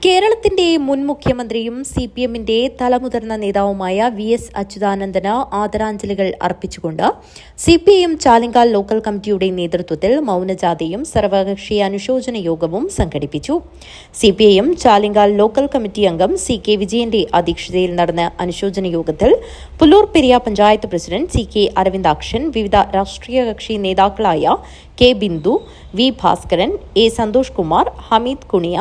കേരളത്തിന്റെ മുൻ മുഖ്യമന്ത്രിയും CPMന്റെ തലമുതിർന്ന നേതാവുമായ VS അച്യുതാനന്ദന് ആദരാഞ്ജലികൾ അർപ്പിച്ചുകൊണ്ട് CPM ചാലിങ്കാൽ ലോക്കൽ കമ്മിറ്റിയുടെ നേതൃത്വത്തിൽ മൌനജാഥയും സർവകക്ഷി അനുശോചന യോഗവും സംഘടിപ്പിച്ചു. CPM ചാലിങ്കാൽ ലോക്കൽ കമ്മിറ്റി അംഗം CK വിജയന്റെ അധ്യക്ഷതയിൽ നടന്ന അനുശോചന യോഗത്തിൽ പുല്ലൂർ പെരിയ പഞ്ചായത്ത് പ്രസിഡന്റ് CK അരവിന്ദാക്ഷൻ, വിവിധ രാഷ്ട്രീയ കക്ഷി നേതാക്കളായ K Bindu, V Bhaskaran, A Santhosh Kumar, Hameed Kuniya,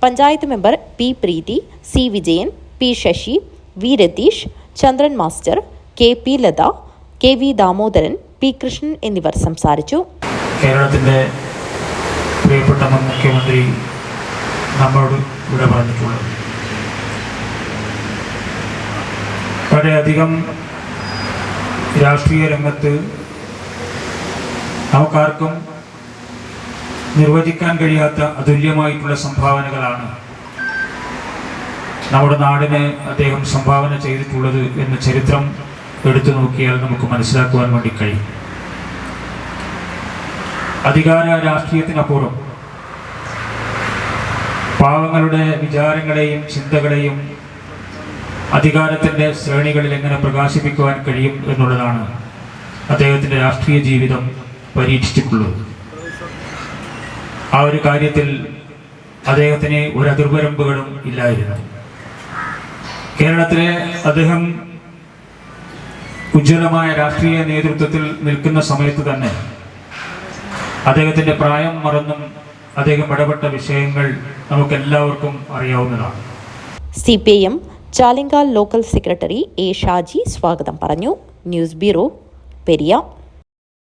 panchayat member P Preethi, C Vijayan, P Sasi, V Ratheesh, Chandran master, KP Latha, KV Damodaran, P Krishnan എന്നിവർ സംസാരിച്ചു. കേരളത്തിന്റെ പ്രിയപ്പെട്ട മുൻ മുഖ്യമന്ത്രി നമ്മളോട് ഇവിടെ പറഞ്ഞിട്ടുള്ളത് വളരെയധികം രാഷ്ട്രീയ രംഗത്ത് നമുക്കാർക്കും നിർവചിക്കാൻ കഴിയാത്ത അതുല്യമായിട്ടുള്ള സംഭാവനകളാണ് നമ്മുടെ നാടിന് അദ്ദേഹം സംഭാവന ചെയ്തിട്ടുള്ളത് എന്ന് ചരിത്രം എടുത്തു നോക്കിയാൽ നമുക്ക് മനസ്സിലാക്കുവാൻ വേണ്ടി കഴിയും. അധികാര രാഷ്ട്രീയത്തിനപ്പുറം പാവങ്ങളുടെ വിചാരങ്ങളെയും ചിന്തകളെയും അധികാരത്തിൻ്റെ ശ്രേണികളിൽ എങ്ങനെ പ്രകാശിപ്പിക്കുവാൻ കഴിയും എന്നുള്ളതാണ് അദ്ദേഹത്തിൻ്റെ രാഷ്ട്രീയ ജീവിതം പരീക്ഷിച്ചിട്ടുള്ളത്. ആ ഒരു കാര്യത്തിൽ അദ്ദേഹത്തിന് ഒരു അതിർവരമ്പുകളും ഇല്ലായിരുന്നു. കേരളത്തിലെ അദ്ദേഹം ഉജ്ജ്വലമായ രാഷ്ട്രീയ നേതൃത്വത്തിൽ നിൽക്കുന്ന സമയത്ത് തന്നെ അദ്ദേഹത്തിൻ്റെ പ്രായം മറന്നും അദ്ദേഹം ഇടപെട്ട വിഷയങ്ങൾ നമുക്കെല്ലാവർക്കും അറിയാവുന്നതാണ്. CPM Chalingal local secretary A Shaji സ്വാഗതം പറഞ്ഞു. News bureau, Periya.